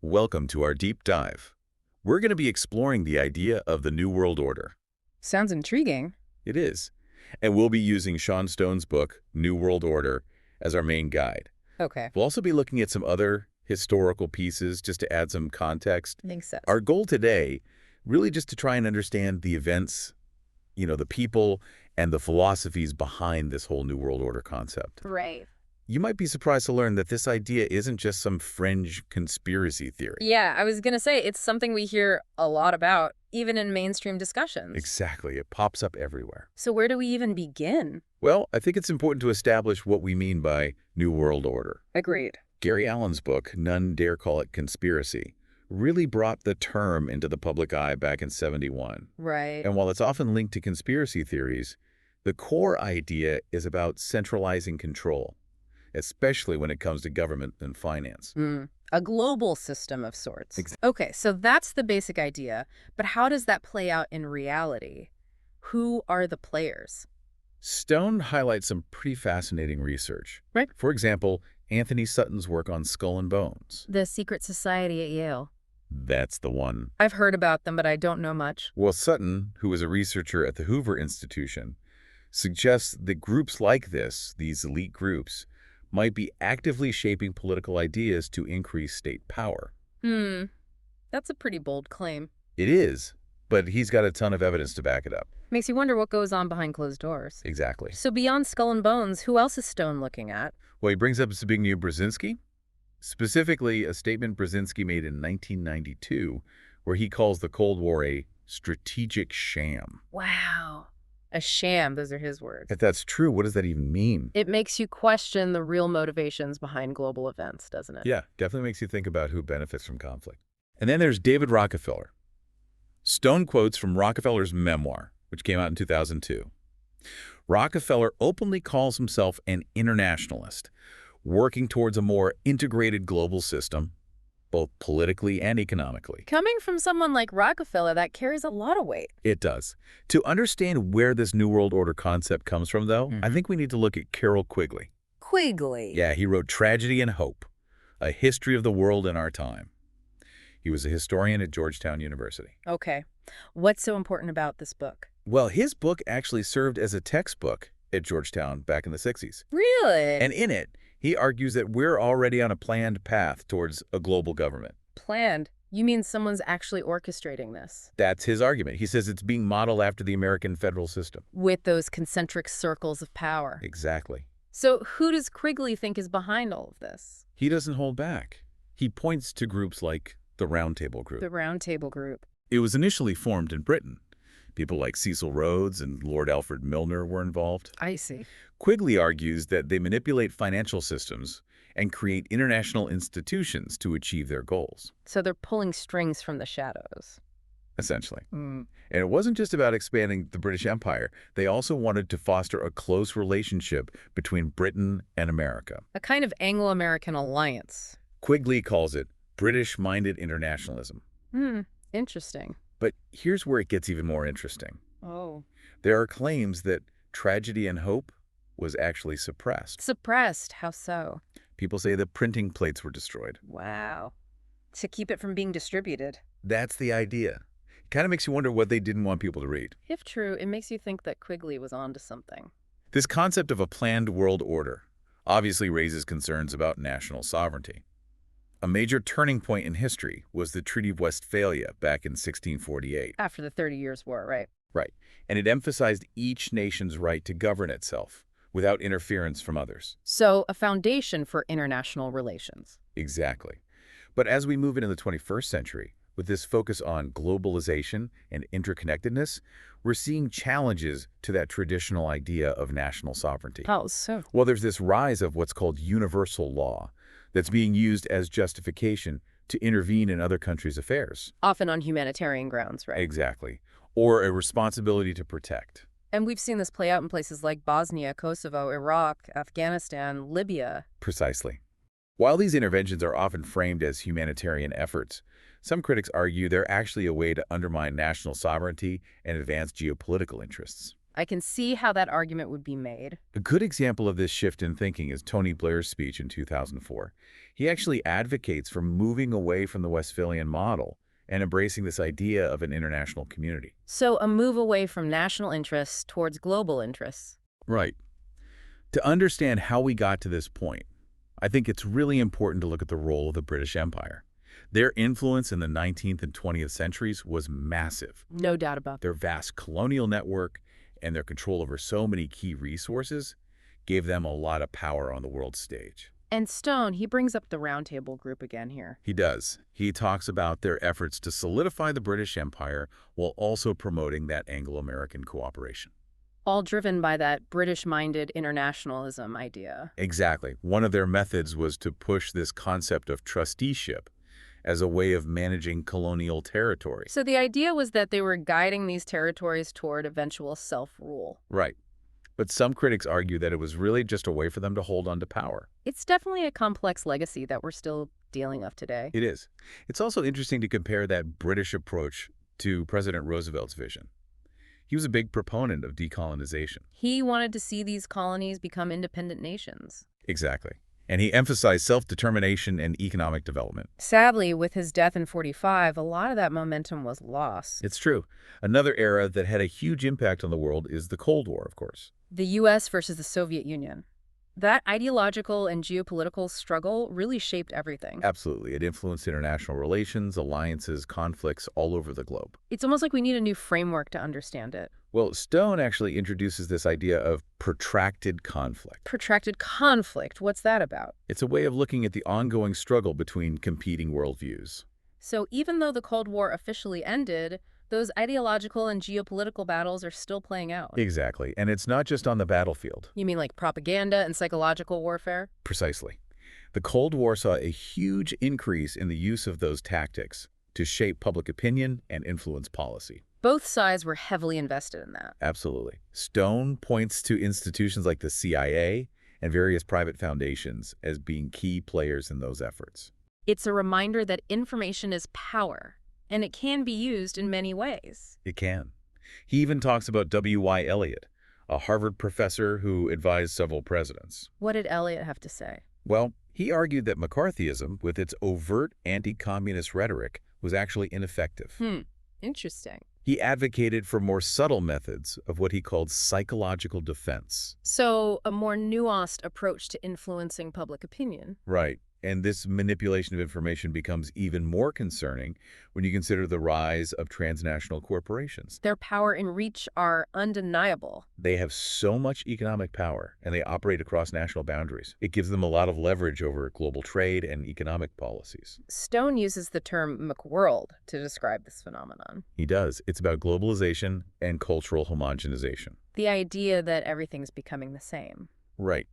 Welcome to our deep dive. We're going to be exploring the idea of the New World Order. Sounds intriguing. It is. And we'll be using Sean Stone's book, New World Order, as our main guide. Okay. We'll also be looking at some other historical pieces just to add some context. Makes sense. Our goal today, really just to try and understand the events, the people and the philosophies behind this whole New World Order concept. Right. You might be surprised to learn that this idea isn't just some fringe conspiracy theory. Yeah, I was going to say it's something we hear a lot about, even in mainstream discussions. Exactly. It pops up everywhere. So where do we even begin? Well, I think it's important to establish what we mean by New World Order. Agreed. Gary Allen's book, None Dare Call It Conspiracy, really brought the term into the public eye back in '71. Right. And while it's often linked to conspiracy theories, the core idea is about centralizing control, especially when it comes to government and finance. A global system of sorts. Exactly. Okay, so that's the basic idea. But how does that play out in reality? Who are the players? Stone highlights some pretty fascinating research. Right. For example, Anthony Sutton's work on Skull and Bones. The secret society at Yale. That's the one. I've heard about them, but I don't know much. Well, Sutton, who was a researcher at the Hoover Institution, suggests that groups like this, these elite groups, might be actively shaping political ideas to increase state power. That's a pretty bold claim. It is, but he's got a ton of evidence to back it up. Makes you wonder what goes on behind closed doors. Exactly. So beyond Skull and Bones, who else is Stone looking at? Well, he brings up Zbigniew Brzezinski, specifically a statement Brzezinski made in 1992, where he calls the Cold War a strategic sham. Wow. A sham, those are his words. If that's true, what does that even mean? It makes you question the real motivations behind global events, doesn't it? Yeah, definitely makes you think about who benefits from conflict. And then there's David Rockefeller. Stone quotes from Rockefeller's memoir, which came out in 2002. Rockefeller openly calls himself an internationalist, working towards a more integrated global system, both politically and economically. Coming from someone like Rockefeller, that carries a lot of weight. It does. To understand where this New World Order concept comes from, though, I think we need to look at Carroll Quigley. Quigley. Yeah, he wrote Tragedy and Hope, A History of the World in Our Time. He was a historian at Georgetown University. Okay. What's so important about this book? Well, his book actually served as a textbook at Georgetown back in the 60s. Really? And in it, he argues that we're already on a planned path towards a global government. Planned? You mean someone's actually orchestrating this? That's his argument. He says it's being modeled after the American federal system. With those concentric circles of power. Exactly. So who does Quigley think is behind all of this? He doesn't hold back. He points to groups like the Round Table Group. The Round Table Group. It was initially formed in Britain. People like Cecil Rhodes and Lord Alfred Milner were involved. I see. Quigley argues that they manipulate financial systems and create international institutions to achieve their goals. So they're pulling strings from the shadows. Essentially. And it wasn't just about expanding the British Empire. They also wanted to foster a close relationship between Britain and America. A kind of Anglo-American alliance. Quigley calls it British-minded internationalism. Interesting. But here's where it gets even more interesting. Oh. There are claims that Tragedy and Hope was actually suppressed. Suppressed? How so? People say the printing plates were destroyed. Wow. To keep it from being distributed. That's the idea. It kind of makes you wonder what they didn't want people to read. If true, it makes you think that Quigley was onto something. This concept of a planned world order obviously raises concerns about national sovereignty. A major turning point in history was the Treaty of Westphalia back in 1648. After the 30 Years' War, right? Right. And it emphasized each nation's right to govern itself without interference from others. So a foundation for international relations. Exactly. But as we move into the 21st century, with this focus on globalization and interconnectedness, we're seeing challenges to that traditional idea of national sovereignty. How so? Well, there's this rise of what's called universal law that's being used as justification to intervene in other countries' affairs. Often on humanitarian grounds, right? Exactly. Or a responsibility to protect. And we've seen this play out in places like Bosnia, Kosovo, Iraq, Afghanistan, Libya. Precisely. While these interventions are often framed as humanitarian efforts, some critics argue they're actually a way to undermine national sovereignty and advance geopolitical interests. I can see how that argument would be made. A good example of this shift in thinking is Tony Blair's speech in 2004. He actually advocates for moving away from the Westphalian model and embracing this idea of an international community. So a move away from national interests towards global interests. Right. To understand how we got to this point, I think it's really important to look at the role of the British Empire. Their influence in the 19th and 20th centuries was massive. No doubt about that. Their vast colonial network and their control over so many key resources gave them a lot of power on the world stage. And Stone, he brings up the Round Table Group again here. He does. He talks about their efforts to solidify the British Empire while also promoting that Anglo-American cooperation. All driven by that British-minded internationalism idea. Exactly. One of their methods was to push this concept of trusteeship as a way of managing colonial territory. So the idea was that they were guiding these territories toward eventual self-rule. Right. But some critics argue that it was really just a way for them to hold on to power. It's definitely a complex legacy that we're still dealing with today. It is. It's also interesting to compare that British approach to President Roosevelt's vision. He was a big proponent of decolonization. He wanted to see these colonies become independent nations. Exactly. And he emphasized self-determination and economic development. Sadly, with his death in 45, a lot of that momentum was lost. It's true. Another era that had a huge impact on the world is the Cold War, of course. The U.S. versus the Soviet Union. That ideological and geopolitical struggle really shaped everything. Absolutely. It influenced international relations, alliances, conflicts all over the globe. It's almost like we need a new framework to understand it. Well, Stone actually introduces this idea of protracted conflict. Protracted conflict, what's that about? It's a way of looking at the ongoing struggle between competing worldviews. So even though the Cold War officially ended, those ideological and geopolitical battles are still playing out. Exactly. And it's not just on the battlefield. You mean like propaganda and psychological warfare? Precisely. The Cold War saw a huge increase in the use of those tactics to shape public opinion and influence policy. Both sides were heavily invested in that. Absolutely. Stone points to institutions like the CIA and various private foundations as being key players in those efforts. It's a reminder that information is power, and it can be used in many ways. It can. He even talks about W.Y. Elliott, a Harvard professor who advised several presidents. What did Eliot have to say? Well, he argued that McCarthyism, with its overt anti-communist rhetoric, was actually ineffective. Interesting. He advocated for more subtle methods of what he called psychological defense. So a more nuanced approach to influencing public opinion. Right. And this manipulation of information becomes even more concerning when you consider the rise of transnational corporations. Their power and reach are undeniable. They have so much economic power, and they operate across national boundaries. It gives them a lot of leverage over global trade and economic policies. Stone uses the term McWorld to describe this phenomenon. He does. It's about globalization and cultural homogenization. The idea that everything's becoming the same. Right.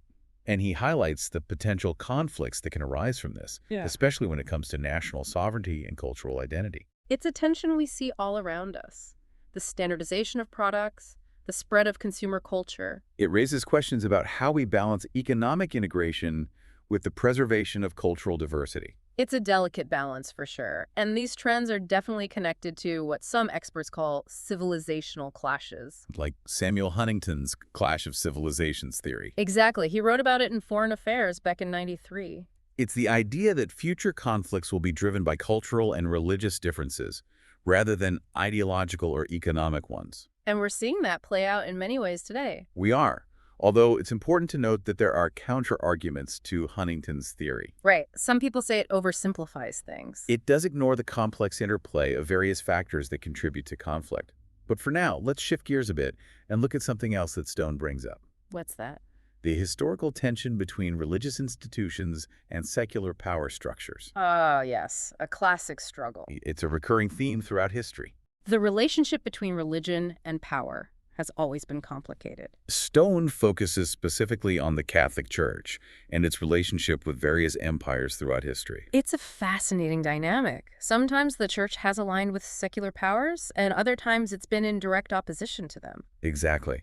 And he highlights the potential conflicts that can arise from this, especially when it comes to national sovereignty and cultural identity. It's a tension we see all around us. The standardization of products, the spread of consumer culture. It raises questions about how we balance economic integration with the preservation of cultural diversity. It's a delicate balance for sure, and these trends are definitely connected to what some experts call civilizational clashes. Like Samuel Huntington's Clash of Civilizations theory. Exactly. He wrote about it in Foreign Affairs back in '93. It's the idea that future conflicts will be driven by cultural and religious differences, rather than ideological or economic ones. And we're seeing that play out in many ways today. We are. Although it's important to note that there are counter-arguments to Huntington's theory. Right. Some people say it oversimplifies things. It does ignore the complex interplay of various factors that contribute to conflict. But for now, let's shift gears a bit and look at something else that Stone brings up. What's that? The historical tension between religious institutions and secular power structures. Oh, yes. A classic struggle. It's a recurring theme throughout history. The relationship between religion and power has always been complicated. Stone focuses specifically on the Catholic Church and its relationship with various empires throughout history. It's a fascinating dynamic. Sometimes the church has aligned with secular powers, and other times it's been in direct opposition to them. Exactly.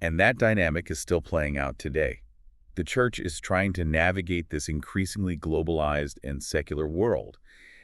And that dynamic is still playing out today. The church is trying to navigate this increasingly globalized and secular world.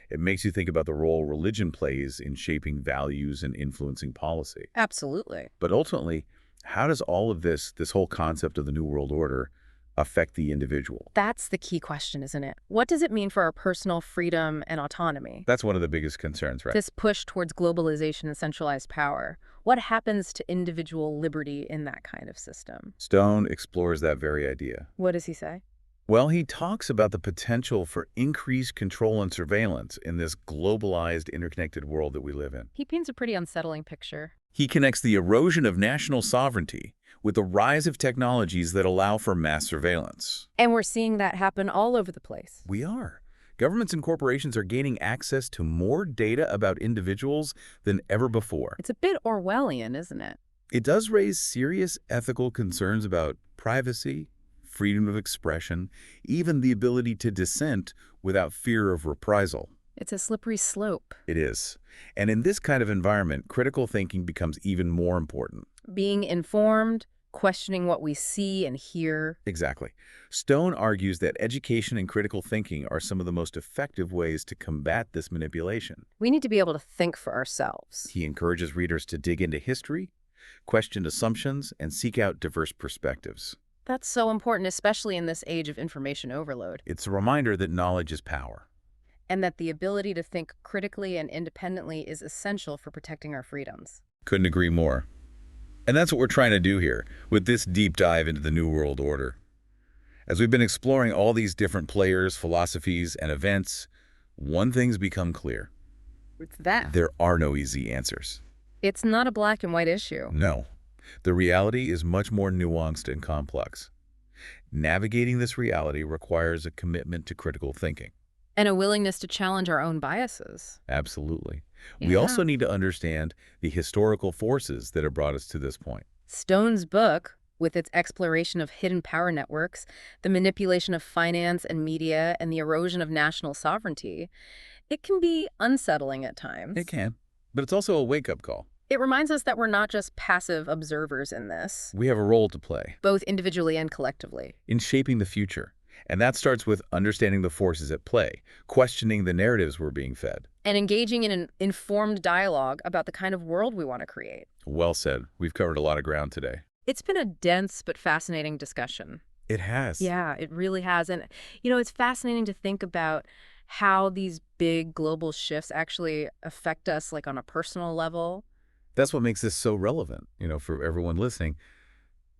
It makes you think about the role religion plays in shaping values and influencing policy. Absolutely. But ultimately, How does all of this whole concept of the New World Order, affect the individual? That's the key question, isn't it? What does it mean for our personal freedom and autonomy? That's one of the biggest concerns, right? This push towards globalization and centralized power. What happens to individual liberty in that kind of system? Stone explores that very idea. What does he say? Well, he talks about the potential for increased control and surveillance in this globalized, interconnected world that we live in. He paints a pretty unsettling picture. He connects the erosion of national sovereignty with the rise of technologies that allow for mass surveillance. And we're seeing that happen all over the place. We are. Governments and corporations are gaining access to more data about individuals than ever before. It's a bit Orwellian, isn't it? It does raise serious ethical concerns about privacy, freedom of expression, even the ability to dissent without fear of reprisal. It's a slippery slope. It is. And in this kind of environment, critical thinking becomes even more important. Being informed, questioning what we see and hear. Exactly. Stone argues that education and critical thinking are some of the most effective ways to combat this manipulation. We need to be able to think for ourselves. He encourages readers to dig into history, question assumptions, and seek out diverse perspectives. That's so important, especially in this age of information overload. It's a reminder that knowledge is power. And that the ability to think critically and independently is essential for protecting our freedoms. Couldn't agree more. And that's what we're trying to do here with this deep dive into the New World Order. As we've been exploring all these different players, philosophies, and events, one thing's become clear. What's that? There are no easy answers. It's not a black and white issue. No. The reality is much more nuanced and complex. Navigating this reality requires a commitment to critical thinking. And a willingness to challenge our own biases. Absolutely. We Yeah. also need to understand the historical forces that have brought us to this point. Stone's book, with its exploration of hidden power networks, the manipulation of finance and media, and the erosion of national sovereignty, it can be unsettling at times. It can, but it's also a wake-up call. It reminds us that we're not just passive observers in this, We have a role to play both individually and collectively. in shaping the future. And that starts with understanding the forces at play, questioning the narratives we're being fed. And engaging in an informed dialogue about the kind of world we want to create. Well said. We've covered a lot of ground today. It's been a dense but fascinating discussion. It has. Yeah, it really has. And, it's fascinating to think about how these big global shifts actually affect us, like on a personal level. That's what makes this so relevant, for everyone listening.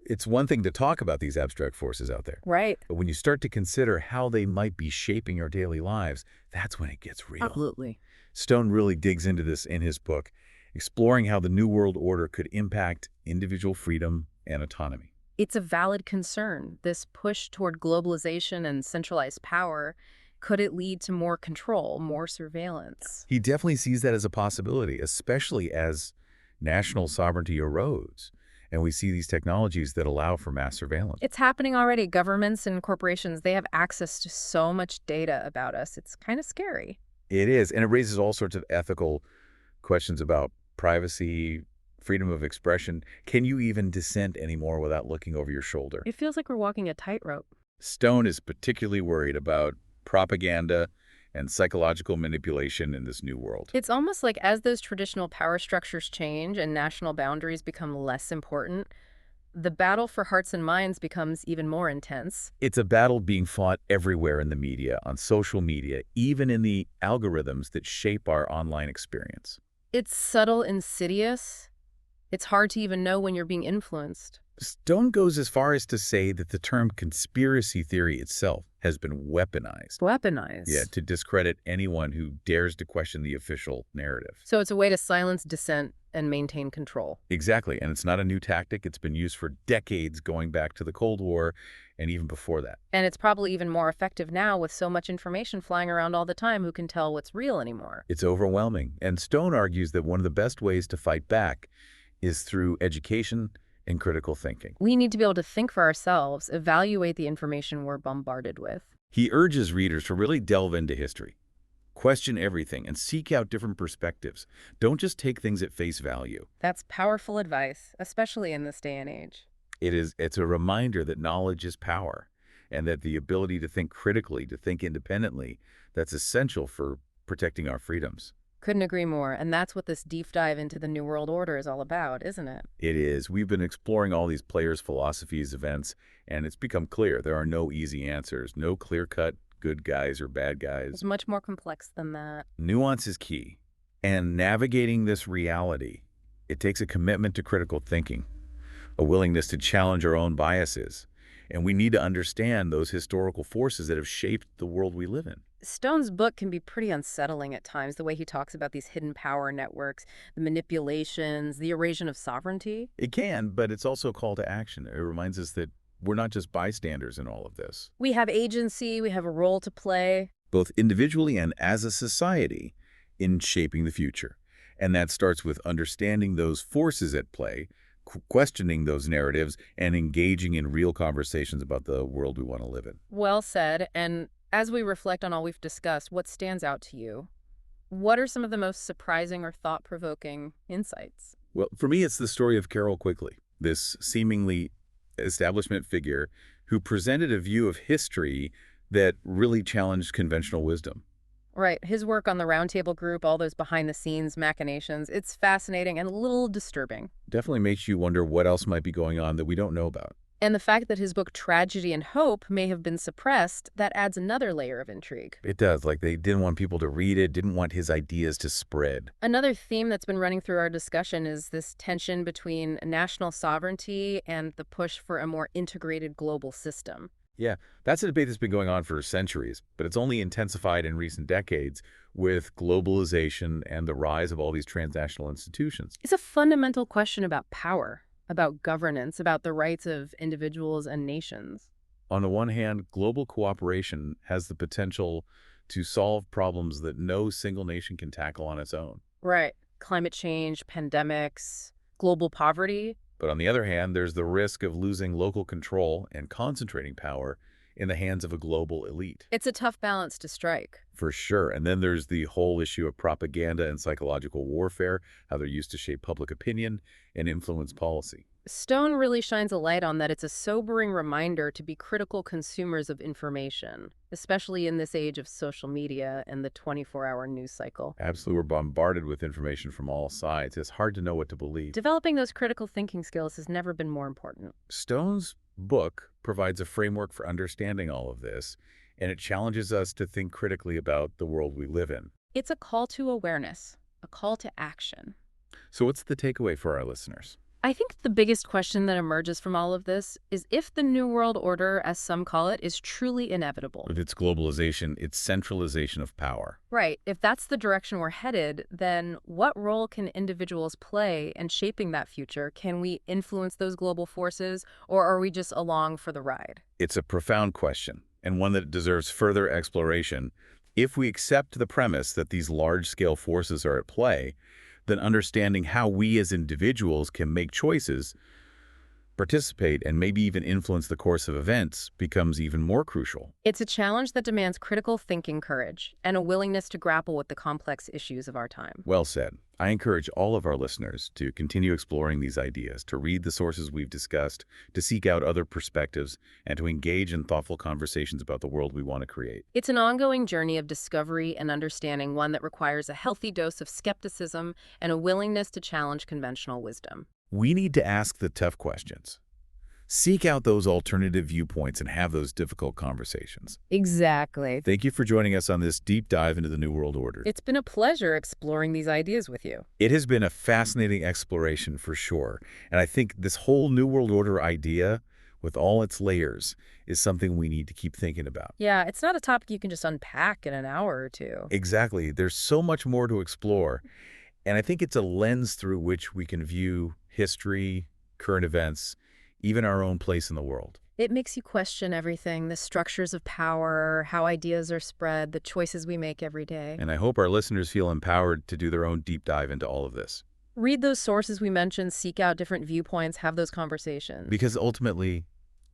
It's one thing to talk about these abstract forces out there. Right. But when you start to consider how they might be shaping our daily lives, that's when it gets real. Absolutely. Stone really digs into this in his book, exploring how the New World Order could impact individual freedom and autonomy. It's a valid concern. This push toward globalization and centralized power, could it lead to more control, more surveillance? He definitely sees that as a possibility, especially as national sovereignty erodes, and we see these technologies that allow for mass surveillance. It's happening already. Governments and corporations, they have access to so much data about us. It's kind of scary. It is, and it raises all sorts of ethical questions about privacy, freedom of expression. Can you even dissent anymore without looking over your shoulder? It feels like we're walking a tightrope. Stone is particularly worried about propaganda and psychological manipulation in this new world. It's almost like as those traditional power structures change and national boundaries become less important, the battle for hearts and minds becomes even more intense. It's a battle being fought everywhere in the media, on social media, even in the algorithms that shape our online experience. It's subtle, insidious. It's hard to even know when you're being influenced. Stone goes as far as to say that the term conspiracy theory itself has been weaponized. Weaponized. Yeah, to discredit anyone who dares to question the official narrative. So it's a way to silence dissent and maintain control. Exactly, and it's not a new tactic. It's been used for decades, going back to the Cold War and even before that. And it's probably even more effective now with so much information flying around all the time. Who can tell what's real anymore? It's overwhelming, and Stone argues that one of the best ways to fight back is through education and critical thinking. We need to be able to think for ourselves, evaluate the information we're bombarded with. He urges readers to really delve into history, question everything, and seek out different perspectives. Don't just take things at face value. That's powerful advice, especially in this day and age. It's a reminder that knowledge is power, and that the ability to think critically, to think independently, that's essential for protecting our freedoms. Couldn't agree more. And that's what this deep dive into the New World Order is all about, isn't it? It is. We've been exploring all these players' philosophies, events, and it's become clear there are no easy answers, no clear-cut good guys or bad It's guys. much more complex than that. Nuance is key. And navigating this reality, it takes a commitment to critical thinking, a willingness to challenge our own biases. And we need to understand those historical forces that have shaped the world we live in. Stone's book can be pretty unsettling at times, the way he talks about these hidden power networks, the manipulations, the erosion of sovereignty. It can, but it's also a call to action. It reminds us that we're not just bystanders in all of this. We have agency, we have a role to play. Both individually and as a society, in shaping the future. And that starts with understanding those forces at play, questioning those narratives, and engaging in real conversations about the world we want to live in. Well said. And as we reflect on all we've discussed, what stands out to you? What are some of the most surprising or thought-provoking insights? Well, for me, it's the story of Carol Quigley, this seemingly establishment figure who presented a view of history that really challenged conventional wisdom. Right, his work on the Roundtable Group, all those behind-the-scenes machinations, it's fascinating and a little disturbing. Definitely makes you wonder what else might be going on that we don't know about. And the fact that his book Tragedy and Hope may have been suppressed, that adds another layer of intrigue. It does, like they didn't want people to read it, didn't want his ideas to spread. Another theme that's been running through our discussion is this tension between national sovereignty and the push for a more integrated global system. Yeah, that's a debate that's been going on for centuries, but it's only intensified in recent decades with globalization and the rise of all these transnational institutions. It's a fundamental question about power, about governance, about the rights of individuals and nations. On the one hand, global cooperation has the potential to solve problems that no single nation can tackle on its own. Right. Climate change, pandemics, global poverty. But on the other hand, there's the risk of losing local control and concentrating power in the hands of a global elite. It's a tough balance to strike. For sure. And then there's the whole issue of propaganda and psychological warfare, how they're used to shape public opinion and influence policy. Stone really shines a light on that. It's a sobering reminder to be critical consumers of information, especially in this age of social media and the 24-hour news cycle. Absolutely, we're bombarded with information from all sides. It's hard to know what to believe. Developing those critical thinking skills has never been more important. Stone's book provides a framework for understanding all of this, and it challenges us to think critically about the world we live in. It's a call to awareness, a call to action. So what's the takeaway for our listeners? I think the biggest question that emerges from all of this is if the New World Order, as some call it, is truly inevitable. With its globalization, its centralization of power. Right. If that's the direction we're headed, then what role can individuals play in shaping that future? Can we influence those global forces, or are we just along for the ride? It's a profound question, and one that deserves further exploration. If we accept the premise that these large-scale forces are at play, then understanding how we as individuals can make choices, participate, and maybe even influence the course of events becomes even more crucial. It's a challenge that demands critical thinking courage and a willingness to grapple with the complex issues of our time. Well said. I encourage all of our listeners to continue exploring these ideas, to read the sources we've discussed, to seek out other perspectives, and to engage in thoughtful conversations about the world we want to create. It's an ongoing journey of discovery and understanding, one that requires a healthy dose of skepticism and a willingness to challenge conventional wisdom. We need to ask the tough questions. Seek out those alternative viewpoints and have those difficult conversations. Exactly. Thank you for joining us on this deep dive into the New World Order. It's been a pleasure exploring these ideas with you. It has been a fascinating exploration for sure. And I think this whole New World Order idea, with all its layers, is something we need to keep thinking about. Yeah, it's not a topic you can just unpack in an hour or two. Exactly. There's so much more to explore. And I think it's a lens through which we can view history, current events, even our own place in the world. It makes you question everything, the structures of power, how ideas are spread, the choices we make every day. And I hope our listeners feel empowered to do their own deep dive into all of this. Read those sources we mentioned, seek out different viewpoints, have those conversations. Because ultimately,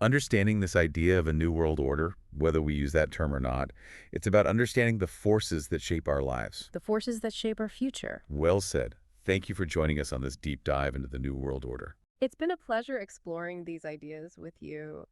understanding this idea of a new world order, whether we use that term or not, it's about understanding the forces that shape our lives. The forces that shape our future. Well said. Thank you for joining us on this deep dive into the New World Order. It's been a pleasure exploring these ideas with you.